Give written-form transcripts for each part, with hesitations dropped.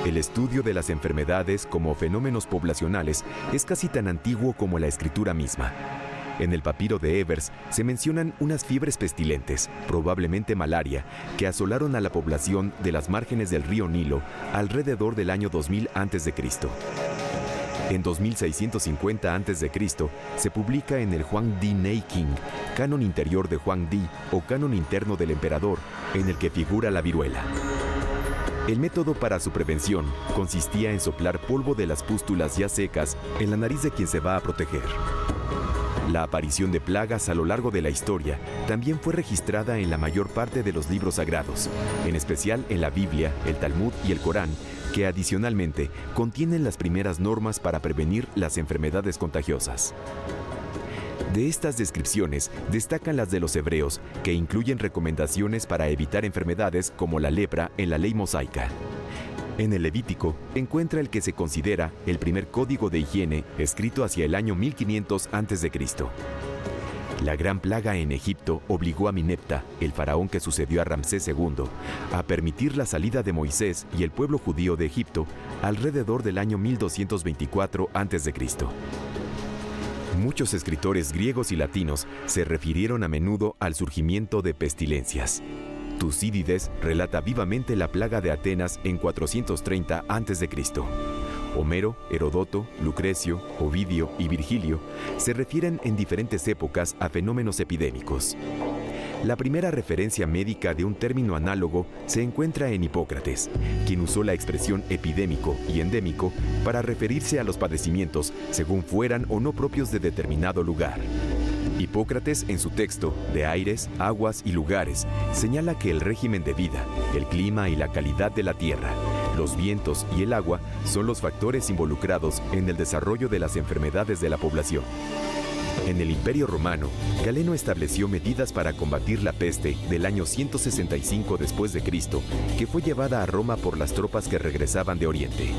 El estudio de las enfermedades como fenómenos poblacionales es casi tan antiguo como la escritura misma. En el papiro de Evers se mencionan unas fiebres pestilentes, probablemente malaria, que asolaron a la población de las márgenes del río Nilo alrededor del año 2000 a.C. En 2650 a.C. se publica en el Huang Di Nei King, Canon Interior de Huang Di o Canon Interno del Emperador, en el que figura la viruela. El método para su prevención consistía en soplar polvo de las pústulas ya secas en la nariz de quien se va a proteger. La aparición de plagas a lo largo de la historia también fue registrada en la mayor parte de los libros sagrados, en especial en la Biblia, el Talmud y el Corán, que adicionalmente contienen las primeras normas para prevenir las enfermedades contagiosas. De estas descripciones destacan las de los hebreos, que incluyen recomendaciones para evitar enfermedades como la lepra en la ley mosaica. En el Levítico encuentra el que se considera el primer código de higiene escrito hacia el año 1500 a.C. La gran plaga en Egipto obligó a Minepta, el faraón que sucedió a Ramsés II, a permitir la salida de Moisés y el pueblo judío de Egipto alrededor del año 1224 a.C. Muchos escritores griegos y latinos se refirieron a menudo al surgimiento de pestilencias. Tucídides relata vivamente la plaga de Atenas en 430 a.C. Homero, Heródoto, Lucrecio, Ovidio y Virgilio se refieren en diferentes épocas a fenómenos epidémicos. La primera referencia médica de un término análogo se encuentra en Hipócrates, quien usó la expresión epidémico y endémico para referirse a los padecimientos según fueran o no propios de determinado lugar. Hipócrates, en su texto de Aires, Aguas y Lugares, señala que el régimen de vida, el clima y la calidad de la tierra, los vientos y el agua son los factores involucrados en el desarrollo de las enfermedades de la población. En el Imperio Romano, Galeno estableció medidas para combatir la peste del año 165 después de Cristo, que fue llevada a Roma por las tropas que regresaban de Oriente.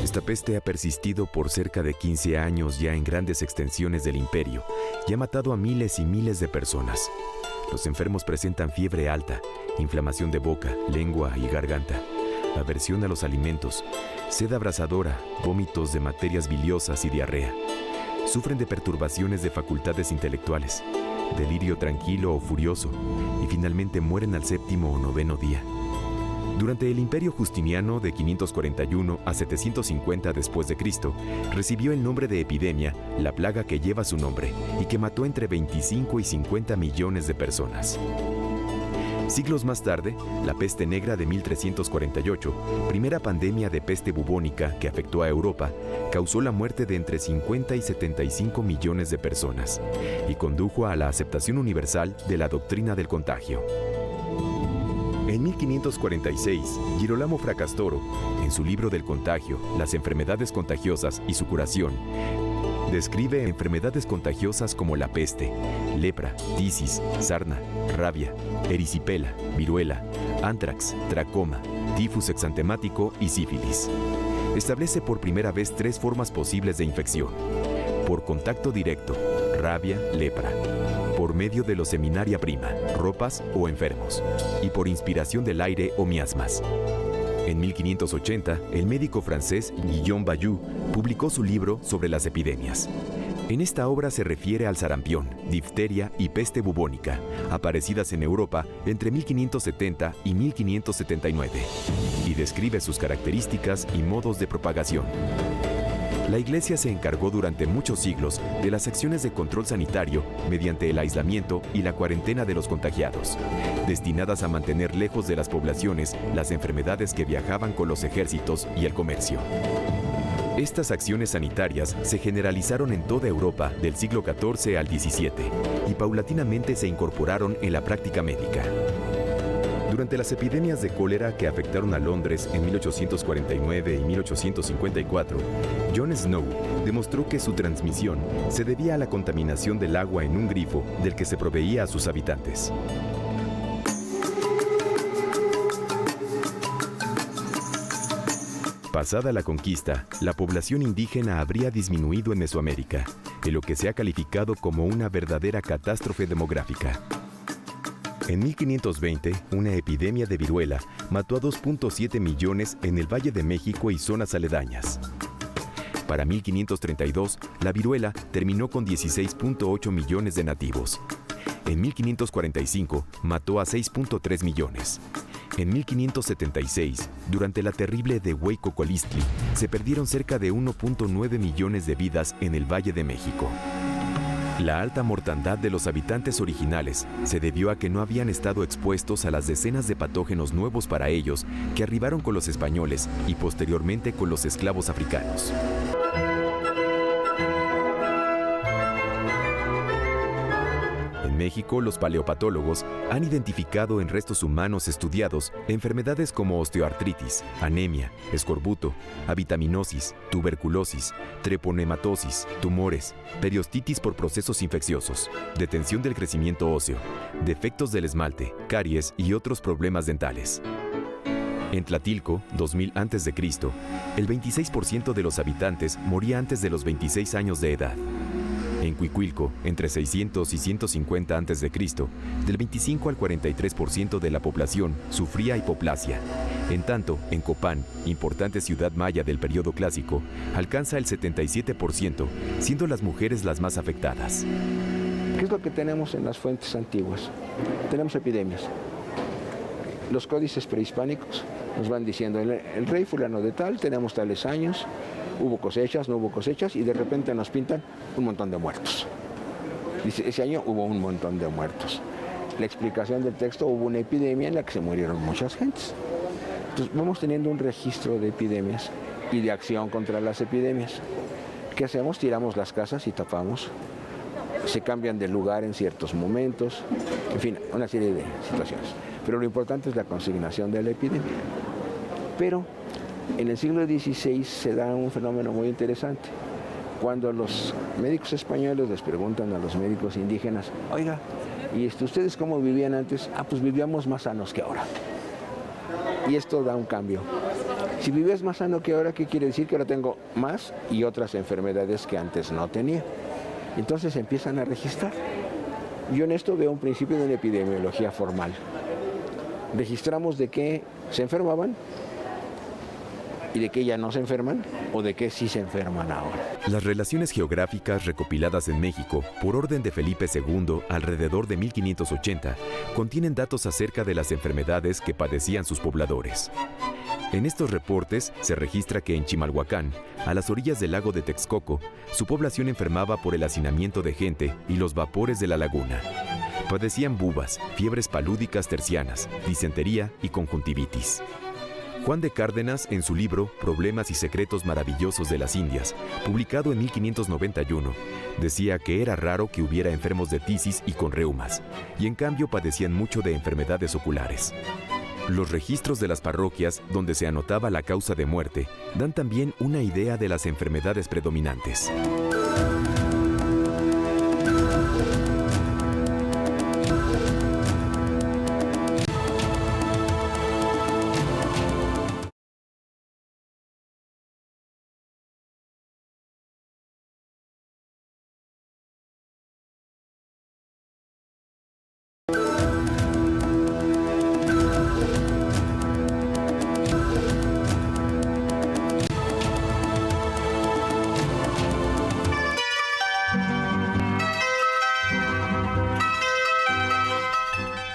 Esta peste ha persistido por cerca de 15 años ya en grandes extensiones del imperio y ha matado a miles y miles de personas. Los enfermos presentan fiebre alta, inflamación de boca, lengua y garganta, aversión a los alimentos, sed abrasadora, vómitos de materias biliosas y diarrea. Sufren de perturbaciones de facultades intelectuales, delirio tranquilo o furioso, y finalmente mueren al 7º o 9º día. Durante el Imperio Justiniano de 541 a 750 después de Cristo, recibió el nombre de epidemia la plaga que lleva su nombre y que mató entre 25 y 50 millones de personas. Siglos más tarde, la peste negra de 1348, primera pandemia de peste bubónica que afectó a Europa, causó la muerte de entre 50 y 75 millones de personas y condujo a la aceptación universal de la doctrina del contagio. En 1546, Girolamo Fracastoro, en su libro del contagio, las enfermedades contagiosas y su curación, describe enfermedades contagiosas como la peste, lepra, tisis, sarna, rabia, erisipela, viruela, ántrax, tracoma, tifus exantemático y sífilis. Establece por primera vez 3 formas posibles de infección: por contacto directo, rabia, lepra; por medio de los seminaria prima, ropas o enfermos; y por inspiración del aire o miasmas. En 1580, el médico francés Guillaume Bayou publicó su libro sobre las epidemias. En esta obra se refiere al sarampión, difteria y peste bubónica, aparecidas en Europa entre 1570 y 1579, y describe sus características y modos de propagación. La Iglesia se encargó durante muchos siglos de las acciones de control sanitario mediante el aislamiento y la cuarentena de los contagiados, destinadas a mantener lejos de las poblaciones las enfermedades que viajaban con los ejércitos y el comercio. Estas acciones sanitarias se generalizaron en toda Europa del siglo XIV al XVII y paulatinamente se incorporaron en la práctica médica. Durante las epidemias de cólera que afectaron a Londres en 1849 y 1854, John Snow demostró que su transmisión se debía a la contaminación del agua en un grifo del que se proveía a sus habitantes. Pasada la conquista, la población indígena habría disminuido en Mesoamérica, en lo que se ha calificado como una verdadera catástrofe demográfica. En 1520, una epidemia de viruela mató a 2.7 millones en el Valle de México y zonas aledañas. Para 1532, la viruela terminó con 16.8 millones de nativos. En 1545, mató a 6.3 millones. En 1576, durante la terrible de Hueycocolistli, se perdieron cerca de 1.9 millones de vidas en el Valle de México. La alta mortandad de los habitantes originales se debió a que no habían estado expuestos a las decenas de patógenos nuevos para ellos que arribaron con los españoles y posteriormente con los esclavos africanos. En México, los paleopatólogos han identificado en restos humanos estudiados enfermedades como osteoartritis, anemia, escorbuto, avitaminosis, tuberculosis, treponematosis, tumores, periostitis por procesos infecciosos, detención del crecimiento óseo, defectos del esmalte, caries y otros problemas dentales. En Tlatilco, 2000 a.C., el 26% de los habitantes moría antes de los 26 años de edad. En Cuicuilco, entre 600 y 150 a.C., del 25 al 43% de la población sufría hipoplasia. En tanto, en Copán, importante ciudad maya del periodo clásico, alcanza el 77%, siendo las mujeres las más afectadas. ¿Qué es lo que tenemos en las fuentes antiguas? Tenemos epidemias. Los códices prehispánicos nos van diciendo, el rey fulano de tal, tenemos tales años, hubo cosechas, no hubo cosechas, y de repente nos pintan un montón de muertos. Dice, ese año hubo un montón de muertos. La explicación del texto, hubo una epidemia en la que se murieron muchas gentes. Entonces vamos teniendo un registro de epidemias y de acción contra las epidemias. ¿Qué hacemos? Tiramos las casas y tapamos. Se cambian de lugar en ciertos momentos, en fin, una serie de situaciones. Pero lo importante es la consignación de la epidemia. Pero en el siglo XVI se da un fenómeno muy interesante. Cuando los médicos españoles les preguntan a los médicos indígenas, oiga, ¿y ustedes cómo vivían antes? Ah, pues vivíamos más sanos que ahora. Y esto da un cambio. Si vives más sano que ahora, ¿qué quiere decir? Que ahora tengo más y otras enfermedades que antes no tenía. Entonces empiezan a registrar. Yo en esto veo un principio de una epidemiología formal. Registramos de qué se enfermaban y de qué ya no se enferman o de qué sí se enferman ahora. Las relaciones geográficas recopiladas en México por orden de Felipe II alrededor de 1580 contienen datos acerca de las enfermedades que padecían sus pobladores. En estos reportes se registra que en Chimalhuacán, a las orillas del lago de Texcoco, su población enfermaba por el hacinamiento de gente y los vapores de la laguna. Padecían bubas, fiebres palúdicas tercianas, disentería y conjuntivitis. Juan de Cárdenas, en su libro Problemas y secretos maravillosos de las Indias, publicado en 1591, decía que era raro que hubiera enfermos de tisis y con reumas, y en cambio padecían mucho de enfermedades oculares. Los registros de las parroquias, donde se anotaba la causa de muerte, dan también una idea de las enfermedades predominantes.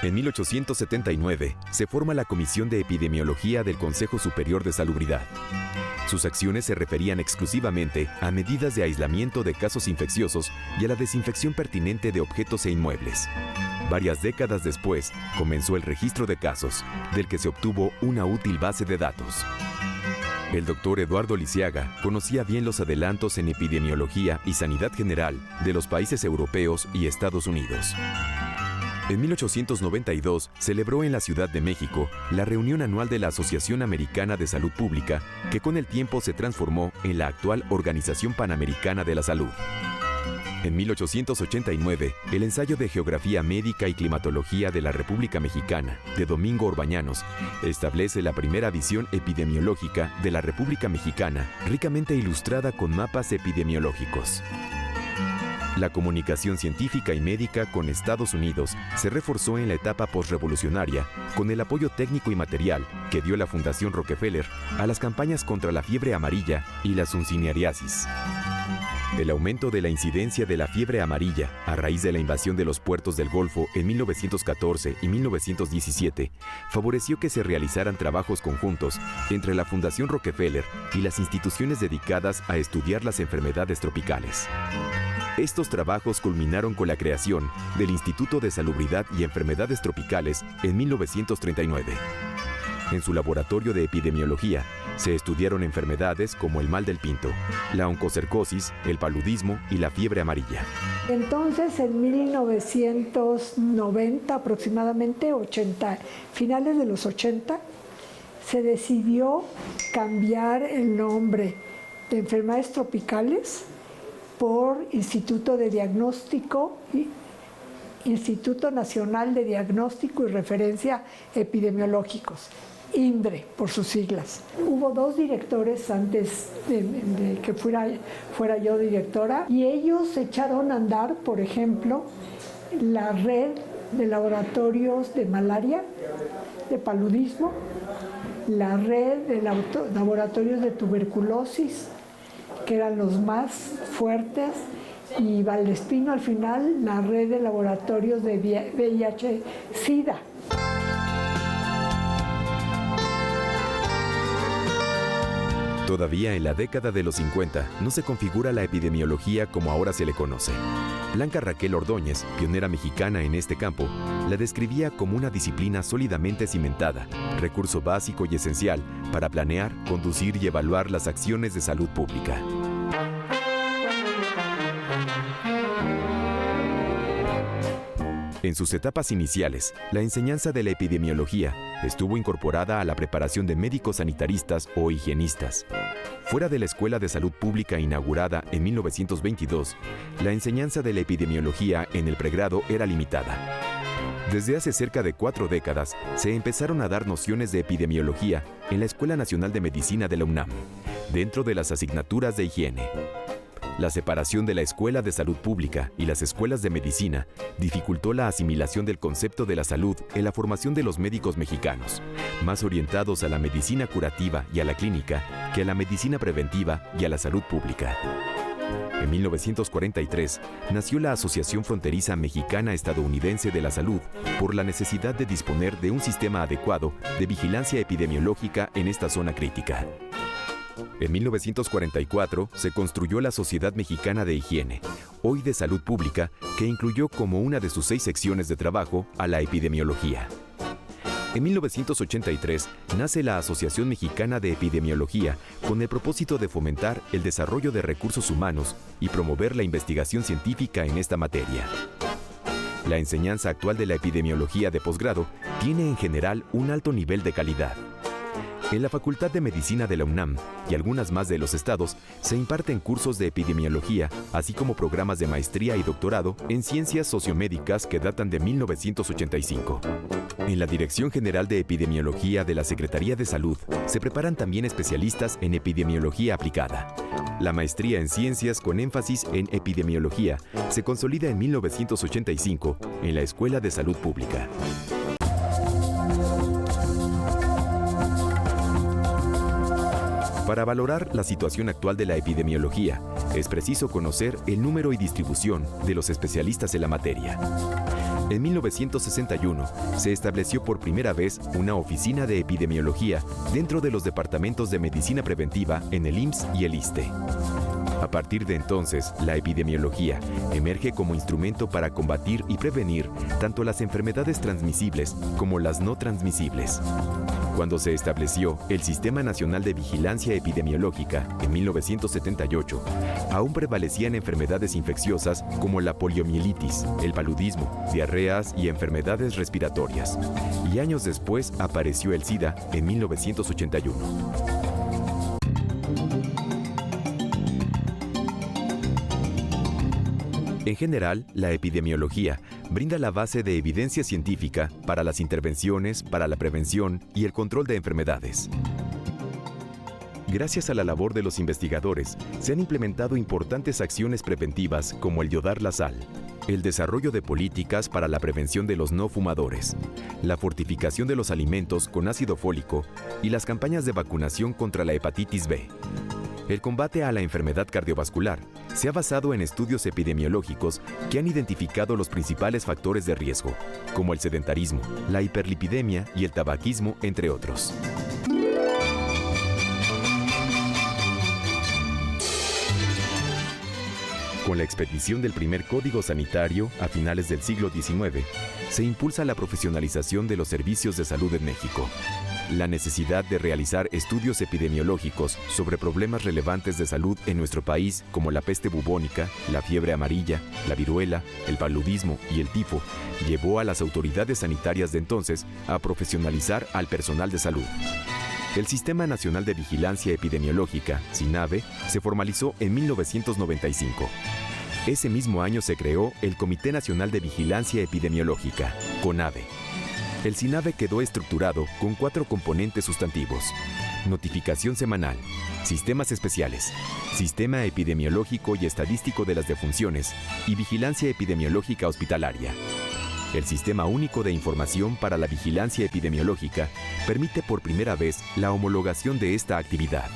En 1879 se forma la Comisión de Epidemiología del Consejo Superior de Salubridad. Sus acciones se referían exclusivamente a medidas de aislamiento de casos infecciosos y a la desinfección pertinente de objetos e inmuebles. Varias décadas después, comenzó el registro de casos, del que se obtuvo una útil base de datos. El doctor Eduardo Lisiaga conocía bien los adelantos en epidemiología y sanidad general de los países europeos y Estados Unidos. En 1892 celebró en la Ciudad de México la reunión anual de la Asociación Americana de Salud Pública, que con el tiempo se transformó en la actual Organización Panamericana de la Salud. En 1889, el ensayo de Geografía Médica y Climatología de la República Mexicana, de Domingo Orbañanos, establece la primera visión epidemiológica de la República Mexicana, ricamente ilustrada con mapas epidemiológicos. La comunicación científica y médica con Estados Unidos se reforzó en la etapa posrevolucionaria con el apoyo técnico y material que dio la Fundación Rockefeller a las campañas contra la fiebre amarilla y la cinciniariasis. El aumento de la incidencia de la fiebre amarilla a raíz de la invasión de los puertos del Golfo en 1914 y 1917 favoreció que se realizaran trabajos conjuntos entre la Fundación Rockefeller y las instituciones dedicadas a estudiar las enfermedades tropicales. Estos trabajos culminaron con la creación del Instituto de Salubridad y Enfermedades Tropicales en 1939. En su laboratorio de epidemiología se estudiaron enfermedades como el mal del pinto, la oncocercosis, el paludismo y la fiebre amarilla. Entonces, en 1990, aproximadamente 80, finales de los 80, se decidió cambiar el nombre de enfermedades tropicales por Instituto Nacional de Diagnóstico y Referencia Epidemiológicos, INDRE, por sus siglas. Hubo 2 directores antes de que fuera yo directora, y ellos echaron a andar, por ejemplo, la red de laboratorios de malaria, de paludismo, la red de laboratorios de tuberculosis, que eran los más fuertes, y Valdespino al final la red de laboratorios de VIH-Sida. Todavía en la década de los 50 no se configura la epidemiología como ahora se le conoce. Blanca Raquel Ordóñez, pionera mexicana en este campo, la describía como una disciplina sólidamente cimentada, recurso básico y esencial para planear, conducir y evaluar las acciones de salud pública. En sus etapas iniciales, la enseñanza de la epidemiología estuvo incorporada a la preparación de médicos sanitaristas o higienistas. Fuera de la Escuela de Salud Pública inaugurada en 1922, la enseñanza de la epidemiología en el pregrado era limitada. Desde hace cerca de 4 décadas, se empezaron a dar nociones de epidemiología en la Escuela Nacional de Medicina de la UNAM, dentro de las asignaturas de higiene. La separación de la Escuela de Salud Pública y las escuelas de medicina dificultó la asimilación del concepto de la salud en la formación de los médicos mexicanos, más orientados a la medicina curativa y a la clínica que a la medicina preventiva y a la salud pública. En 1943 nació la Asociación Fronteriza Mexicana-Estadounidense de la Salud por la necesidad de disponer de un sistema adecuado de vigilancia epidemiológica en esta zona crítica. En 1944 se construyó la Sociedad Mexicana de Higiene, hoy de Salud Pública, que incluyó como una de sus 6 secciones de trabajo a la epidemiología. En 1983 nace la Asociación Mexicana de Epidemiología con el propósito de fomentar el desarrollo de recursos humanos y promover la investigación científica en esta materia. La enseñanza actual de la epidemiología de posgrado tiene en general un alto nivel de calidad. En la Facultad de Medicina de la UNAM y algunas más de los estados se imparten cursos de epidemiología, así como programas de maestría y doctorado en ciencias sociomédicas que datan de 1985. En la Dirección General de Epidemiología de la Secretaría de Salud se preparan también especialistas en epidemiología aplicada. La maestría en ciencias con énfasis en epidemiología se consolida en 1985 en la Escuela de Salud Pública. Para valorar la situación actual de la epidemiología, es preciso conocer el número y distribución de los especialistas en la materia. En 1961 se estableció por primera vez una oficina de epidemiología dentro de los departamentos de medicina preventiva en el IMSS y el ISSSTE. A partir de entonces, la epidemiología emerge como instrumento para combatir y prevenir tanto las enfermedades transmisibles como las no transmisibles. Cuando se estableció el Sistema Nacional de Vigilancia Epidemiológica en 1978, aún prevalecían enfermedades infecciosas como la poliomielitis, el paludismo, diarreas y enfermedades respiratorias. Y años después apareció el SIDA en 1981. En general, la epidemiología brinda la base de evidencia científica para las intervenciones, para la prevención y el control de enfermedades. Gracias a la labor de los investigadores, se han implementado importantes acciones preventivas como el yodar la sal, el desarrollo de políticas para la prevención de los no fumadores, la fortificación de los alimentos con ácido fólico y las campañas de vacunación contra la hepatitis B. El combate a la enfermedad cardiovascular se ha basado en estudios epidemiológicos que han identificado los principales factores de riesgo, como el sedentarismo, la hiperlipidemia y el tabaquismo, entre otros. Con la expedición del primer Código Sanitario a finales del siglo XIX, se impulsa la profesionalización de los servicios de salud en México. La necesidad de realizar estudios epidemiológicos sobre problemas relevantes de salud en nuestro país, como la peste bubónica, la fiebre amarilla, la viruela, el paludismo y el tifo, llevó a las autoridades sanitarias de entonces a profesionalizar al personal de salud. El Sistema Nacional de Vigilancia Epidemiológica, SINAVE, se formalizó en 1995. Ese mismo año se creó el Comité Nacional de Vigilancia Epidemiológica, CONAVE. El SINAVE quedó estructurado con 4 componentes sustantivos: notificación semanal, sistemas especiales, sistema epidemiológico y estadístico de las defunciones y vigilancia epidemiológica hospitalaria. El Sistema Único de Información para la Vigilancia Epidemiológica permite por primera vez la homologación de esta actividad.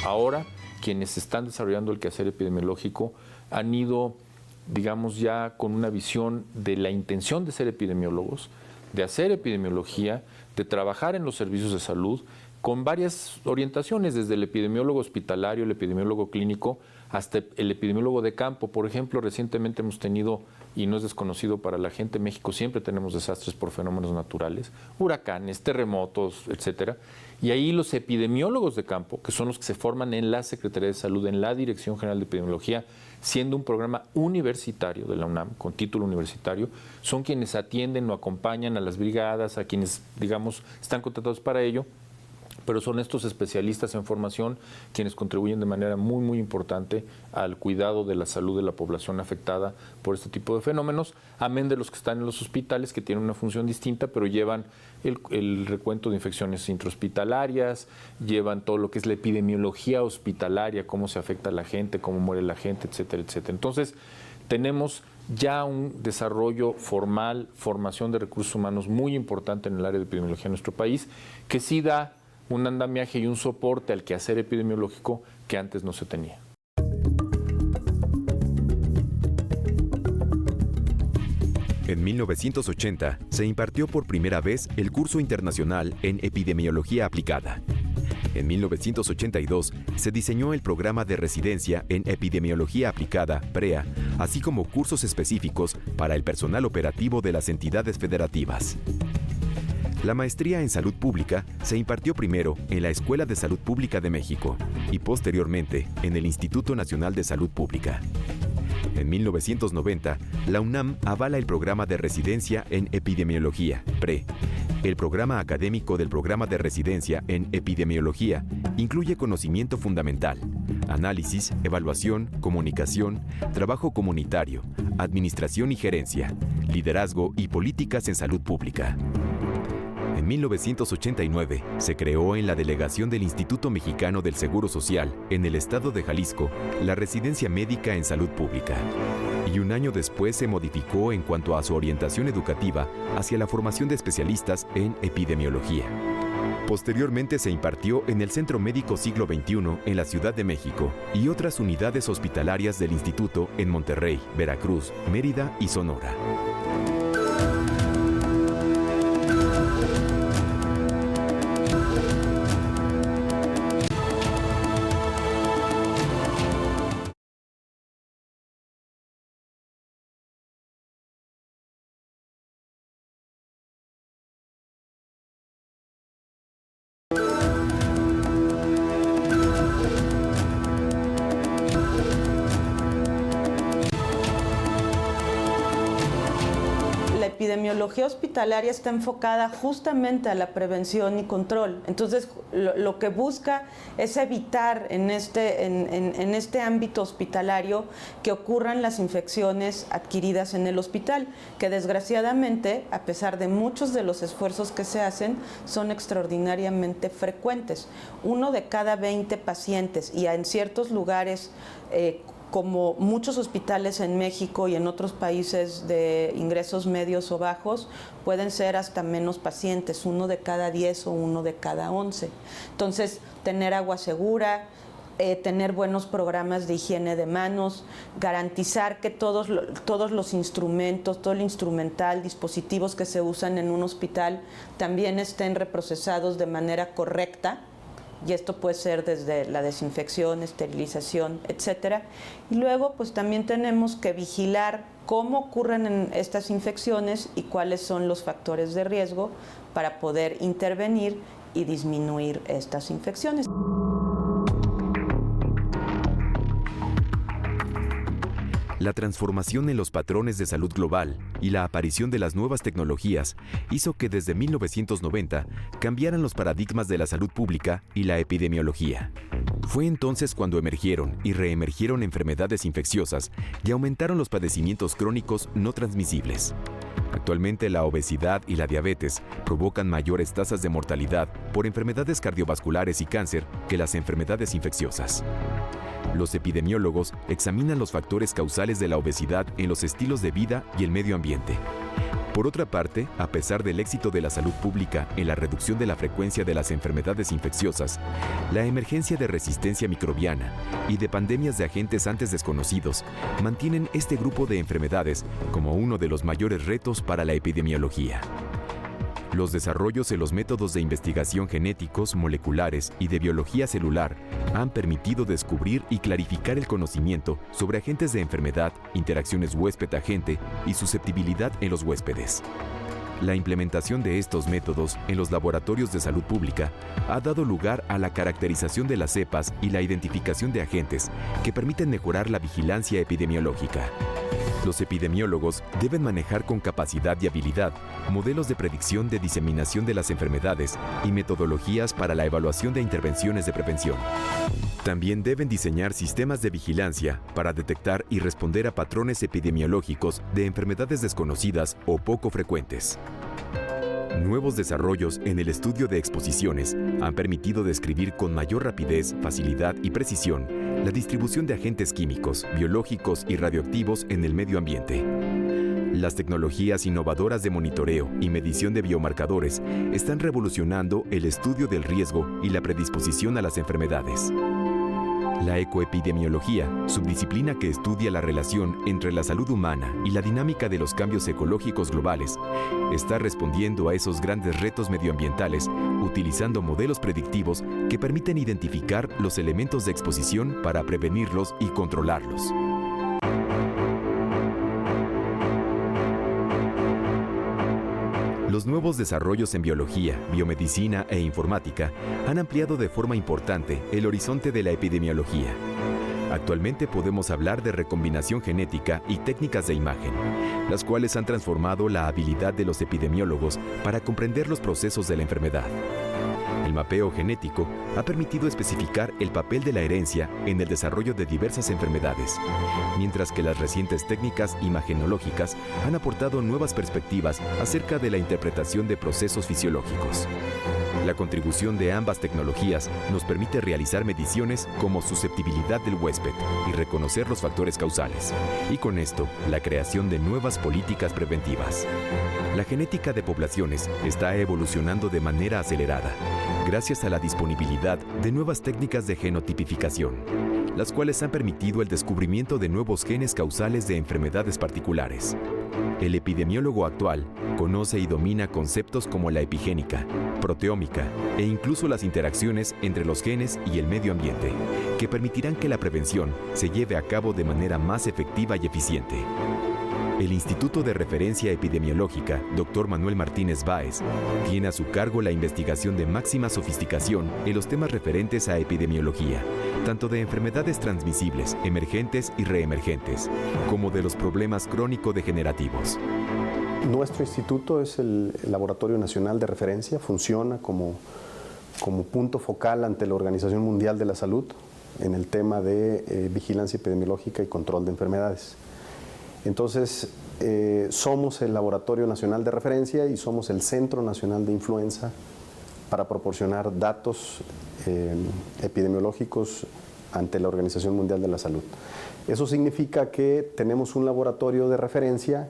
Ahora, quienes están desarrollando el quehacer epidemiológico han ido, digamos, ya con una visión de la intención de ser epidemiólogos, de hacer epidemiología, de trabajar en los servicios de salud, con varias orientaciones, desde el epidemiólogo hospitalario, el epidemiólogo clínico, hasta el epidemiólogo de campo. Por ejemplo, recientemente hemos tenido, y no es desconocido para la gente, en México siempre tenemos desastres por fenómenos naturales, huracanes, terremotos, etcétera. Y ahí los epidemiólogos de campo, que son los que se forman en la Secretaría de Salud, en la Dirección General de Epidemiología, siendo un programa universitario de la UNAM, con título universitario, son quienes atienden o acompañan a las brigadas, a quienes, digamos, están contratados para ello, pero son estos especialistas en formación quienes contribuyen de manera muy, muy importante al cuidado de la salud de la población afectada por este tipo de fenómenos, amén de los que están en los hospitales, que tienen una función distinta, pero llevan el recuento de infecciones intrahospitalarias, llevan todo lo que es la epidemiología hospitalaria, cómo se afecta a la gente, cómo muere la gente, etcétera, etcétera. Entonces, tenemos ya un desarrollo formal, formación de recursos humanos muy importante en el área de epidemiología en nuestro país, que sí da un andamiaje y un soporte al quehacer epidemiológico que antes no se tenía. En 1980 se impartió por primera vez el curso internacional en epidemiología aplicada. En 1982 se diseñó el programa de residencia en epidemiología aplicada, PREA, así como cursos específicos para el personal operativo de las entidades federativas. La maestría en Salud Pública se impartió primero en la Escuela de Salud Pública de México y posteriormente en el Instituto Nacional de Salud Pública. En 1990, la UNAM avala el programa de residencia en epidemiología, PRE. El programa académico del programa de residencia en epidemiología incluye conocimiento fundamental, análisis, evaluación, comunicación, trabajo comunitario, administración y gerencia, liderazgo y políticas en salud pública. En 1989 se creó en la delegación del Instituto Mexicano del Seguro Social, en el estado de Jalisco, la residencia médica en salud pública. Y un año después se modificó en cuanto a su orientación educativa hacia la formación de especialistas en epidemiología. Posteriormente se impartió en el Centro Médico Siglo XXI en la Ciudad de México y otras unidades hospitalarias del instituto en Monterrey, Veracruz, Mérida y Sonora. epidemiología hospitalaria está enfocada justamente a la prevención y control. Entonces, lo que busca es evitar en este ámbito hospitalario que ocurran las infecciones adquiridas en el hospital, que desgraciadamente, a pesar de muchos de los esfuerzos que se hacen, son extraordinariamente frecuentes. 1 de cada 20 pacientes, y en ciertos lugares, como muchos hospitales en México y en otros países de ingresos medios o bajos, pueden ser hasta menos pacientes, 1 de cada 10 o 1 de cada 11. Entonces, tener agua segura, tener buenos programas de higiene de manos, garantizar que todos los instrumentos, todo el instrumental, dispositivos que se usan en un hospital también estén reprocesados de manera correcta. Y esto puede ser desde la desinfección, esterilización, etcétera. Y luego, pues también tenemos que vigilar cómo ocurren estas infecciones y cuáles son los factores de riesgo para poder intervenir y disminuir estas infecciones. La transformación en los patrones de salud global y la aparición de las nuevas tecnologías hizo que desde 1990 cambiaran los paradigmas de la salud pública y la epidemiología. Fue entonces cuando emergieron y reemergieron enfermedades infecciosas y aumentaron los padecimientos crónicos no transmisibles. Actualmente la obesidad y la diabetes provocan mayores tasas de mortalidad por enfermedades cardiovasculares y cáncer que las enfermedades infecciosas. Los epidemiólogos examinan los factores causales de la obesidad en los estilos de vida y el medio ambiente. Por otra parte, a pesar del éxito de la salud pública en la reducción de la frecuencia de las enfermedades infecciosas, la emergencia de resistencia microbiana y de pandemias de agentes antes desconocidos mantienen este grupo de enfermedades como uno de los mayores retos para la epidemiología. Los desarrollos en los métodos de investigación genéticos, moleculares y de biología celular han permitido descubrir y clarificar el conocimiento sobre agentes de enfermedad, interacciones huésped-agente y susceptibilidad en los huéspedes. La implementación de estos métodos en los laboratorios de salud pública ha dado lugar a la caracterización de las cepas y la identificación de agentes que permiten mejorar la vigilancia epidemiológica. Los epidemiólogos deben manejar con capacidad y habilidad modelos de predicción de diseminación de las enfermedades y metodologías para la evaluación de intervenciones de prevención. También deben diseñar sistemas de vigilancia para detectar y responder a patrones epidemiológicos de enfermedades desconocidas o poco frecuentes. Nuevos desarrollos en el estudio de exposiciones han permitido describir con mayor rapidez, facilidad y precisión la distribución de agentes químicos, biológicos y radioactivos en el medio ambiente. Las tecnologías innovadoras de monitoreo y medición de biomarcadores están revolucionando el estudio del riesgo y la predisposición a las enfermedades. La ecoepidemiología, subdisciplina que estudia la relación entre la salud humana y la dinámica de los cambios ecológicos globales, está respondiendo a esos grandes retos medioambientales utilizando modelos predictivos que permiten identificar los elementos de exposición para prevenirlos y controlarlos. Los nuevos desarrollos en biología, biomedicina e informática han ampliado de forma importante el horizonte de la epidemiología. Actualmente podemos hablar de recombinación genética y técnicas de imagen, las cuales han transformado la habilidad de los epidemiólogos para comprender los procesos de la enfermedad. El mapeo genético ha permitido especificar el papel de la herencia en el desarrollo de diversas enfermedades, mientras que las recientes técnicas imagenológicas han aportado nuevas perspectivas acerca de la interpretación de procesos fisiológicos. La contribución de ambas tecnologías nos permite realizar mediciones como susceptibilidad del huésped y reconocer los factores causales, y con esto, la creación de nuevas políticas preventivas. La genética de poblaciones está evolucionando de manera acelerada, gracias a la disponibilidad de nuevas técnicas de genotipificación, las cuales han permitido el descubrimiento de nuevos genes causales de enfermedades particulares. El epidemiólogo actual conoce y domina conceptos como la epigénica, proteómica e incluso las interacciones entre los genes y el medio ambiente, que permitirán que la prevención se lleve a cabo de manera más efectiva y eficiente. El Instituto de Referencia Epidemiológica, Dr. Manuel Martínez Báez, tiene a su cargo la investigación de máxima sofisticación en los temas referentes a epidemiología, tanto de enfermedades transmisibles, emergentes y reemergentes, como de los problemas crónico-degenerativos. Nuestro instituto es el Laboratorio Nacional de Referencia, funciona como punto focal ante la Organización Mundial de la Salud en el tema de vigilancia epidemiológica y control de enfermedades. Entonces, somos el Laboratorio Nacional de Referencia y somos el Centro Nacional de Influenza para proporcionar datos epidemiológicos ante la Organización Mundial de la Salud. Eso significa que tenemos un laboratorio de referencia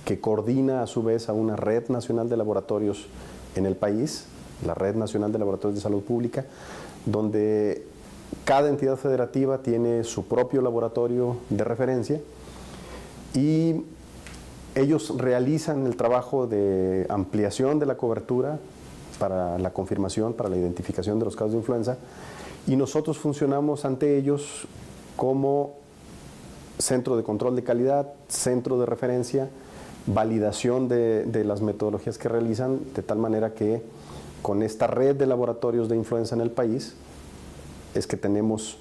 que coordina a su vez a una red nacional de laboratorios en el país, la Red Nacional de Laboratorios de Salud Pública, donde cada entidad federativa tiene su propio laboratorio de referencia y ellos realizan el trabajo de ampliación de la cobertura para la confirmación, para la identificación de los casos de influenza, y nosotros funcionamos ante ellos como centro de control de calidad, centro de referencia, validación de las metodologías que realizan, de tal manera que con esta red de laboratorios de influenza en el país es que tenemos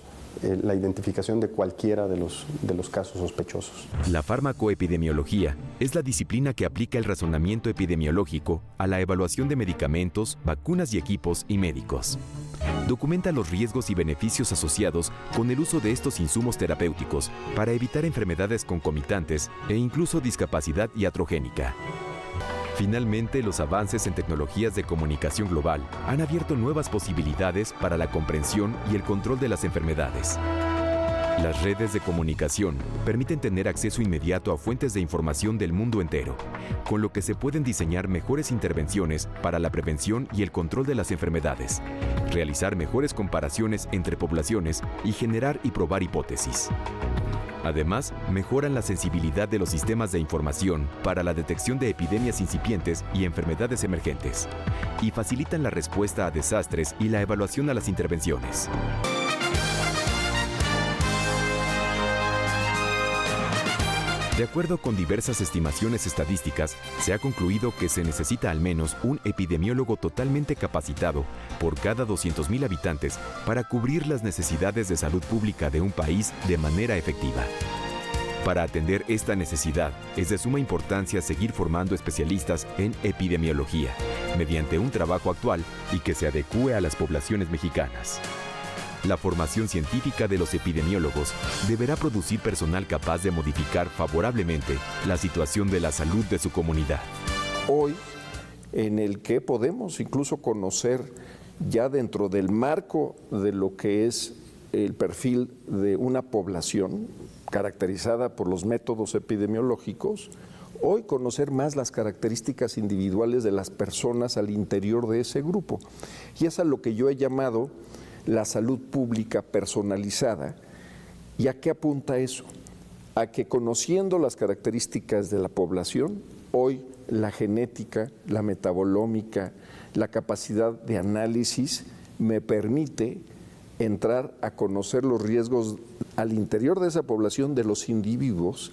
la identificación de cualquiera de los casos sospechosos. La farmacoepidemiología es la disciplina que aplica el razonamiento epidemiológico a la evaluación de medicamentos, vacunas y equipos y médicos. Documenta los riesgos y beneficios asociados con el uso de estos insumos terapéuticos para evitar enfermedades concomitantes e incluso discapacidad iatrogénica. Finalmente, los avances en tecnologías de comunicación global han abierto nuevas posibilidades para la comprensión y el control de las enfermedades. Las redes de comunicación permiten tener acceso inmediato a fuentes de información del mundo entero, con lo que se pueden diseñar mejores intervenciones para la prevención y el control de las enfermedades, realizar mejores comparaciones entre poblaciones y generar y probar hipótesis. Además, mejoran la sensibilidad de los sistemas de información para la detección de epidemias incipientes y enfermedades emergentes, y facilitan la respuesta a desastres y la evaluación a las intervenciones. De acuerdo con diversas estimaciones estadísticas, se ha concluido que se necesita al menos un epidemiólogo totalmente capacitado por cada 200,000 habitantes para cubrir las necesidades de salud pública de un país de manera efectiva. Para atender esta necesidad, es de suma importancia seguir formando especialistas en epidemiología, mediante un trabajo actual y que se adecúe a las poblaciones mexicanas. La formación científica de los epidemiólogos deberá producir personal capaz de modificar favorablemente la situación de la salud de su comunidad. Hoy, en el que podemos incluso conocer ya dentro del marco de lo que es el perfil de una población caracterizada por los métodos epidemiológicos, hoy conocer más las características individuales de las personas al interior de ese grupo. Y es a lo que yo he llamado la salud pública personalizada. ¿Y a qué apunta eso? A que conociendo las características de la población, hoy la genética, la metabolómica, la capacidad de análisis me permite entrar a conocer los riesgos al interior de esa población de los individuos,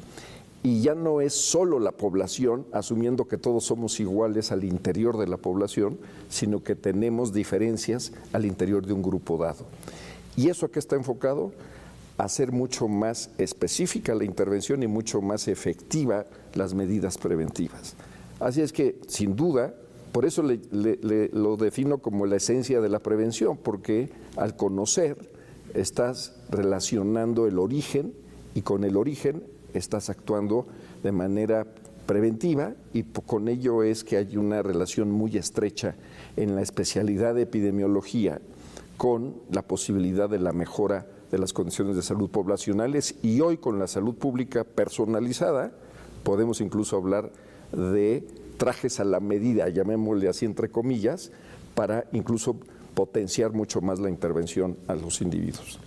y ya no es solo la población, asumiendo que todos somos iguales al interior de la población, sino que tenemos diferencias al interior de un grupo dado. ¿Y eso a qué está enfocado? A hacer mucho más específica la intervención y mucho más efectiva las medidas preventivas. Así es que, sin duda, por eso lo defino como la esencia de la prevención, porque al conocer estás relacionando el origen, y con el origen estás actuando de manera preventiva, y con ello es que hay una relación muy estrecha en la especialidad de epidemiología con la posibilidad de la mejora de las condiciones de salud poblacionales, y hoy con la salud pública personalizada podemos incluso hablar de trajes a la medida, llamémosle así entre comillas, para incluso potenciar mucho más la intervención a los individuos.